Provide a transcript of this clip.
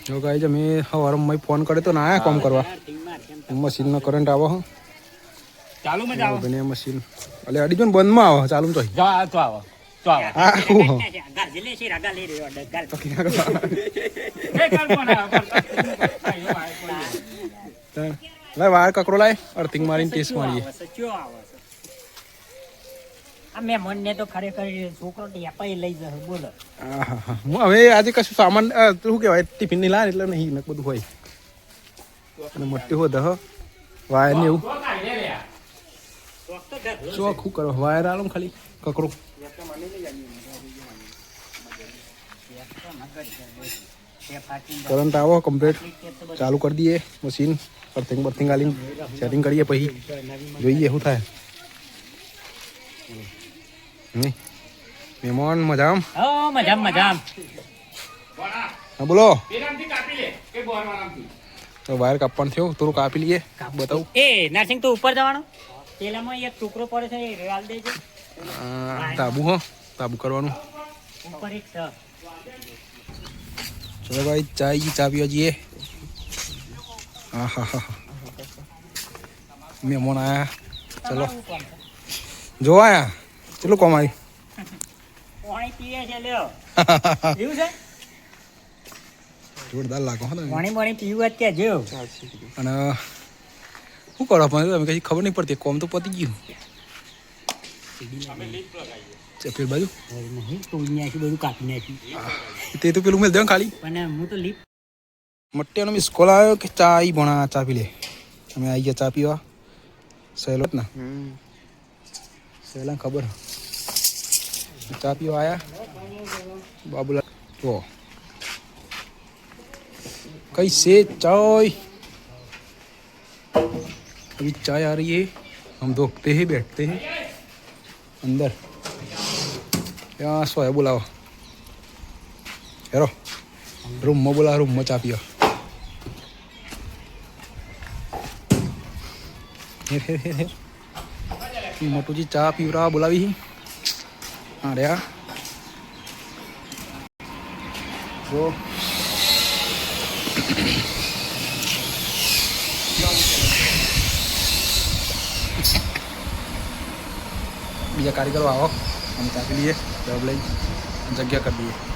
જો ગાઈસ અમે સવારમાં ફોન કર્યો તો ના આયા કામ કરવા મશીનનો કરંટ આવો ચાલુ માં જાવ બને મશીન અલે અડી જો ને બંધમાં આવો ચાલુ તો જા તો આવો તો આવો આ હું ગાલ જલે છે રગા લઈ રહ્યો ગાલ તો કિના એ કાલ કોણ લે વાર કકરો લાય અર્થિંગ મારીને ટેસ્ટ મારીએ સચ્યો આવે આ મે મનને તો ખરેખર છોકરો ટેપાઈ લઈ જશે બોલો હું હવે આજે કશું સામાન શું કહેવાય ટિફિન ની લાવે એટલે નહીં ને બધું હોય અને મોટી હોત હ વાયર ને એવું ચોક શું કરો વાયર આલો ખાલી કકરો કરંટ આવો કમ્પ્લીટ ચાલુ કરી દઈએ મશીન અર્થિંગ બર્થિંગ આલીને સેટિંગ કરીએ પછી જોઈએ શું થાય મહેમાન મજામ હા મજામ મજામ હા બોલો પેલામથી કાપી લે કે બોરવાળામથી તો વાયર કાપવાનું થયો થોડું કાપી લઈએ બતાવું એ નરસિંહ તો ઉપર જવાનો પેલામાં એક ટુકડો પડે છે એ હાલ દેજો તાબુ તાબુ કરવાનું ઉપર એક છે ચલો ભાઈ ચા પીવા જઈએ હા હા હા મહેમાન આયા ચલો જો આયા ચલો કોમ આવી પાણી પીએ છે લ્યો એવું છે જોરદાર લાગો હા તમે પાણી પીવું અત્યારે જો અને શું કરો પણ તમે કઈ ખબર નહીં પડતી કોમ તો પતી ગયું પેલું બાજુ નહીં તોડી નાખ્યું બધું કાપી નાખ્યું તે તો પેલું મેળ દે ખાલી પણ હું તો લીપ મટ્ટીનો મિસ કોલ આવ્યો કે ચા ઈ ભણા ચા પી લે અમે આવી ગયા ચા પીવા સહેલો જ ને સહેલા ખબર ચા પીવા આયા બાબુલા જો कैसे चाय अभी चाय आ रही है हम दोखते हैं बैठते हैं अंदर यहाँ सो है बुलाओ हेरो रूम में बोला रूम में चा पिया हेर हेर हेर हेर मोटू जी चा पी रहा बुलावी हाँ रे जो બીજા કારીગરો આવો અમે ચાપી લઈએ જવાબ લઈ જગ્યા કરી દઈએ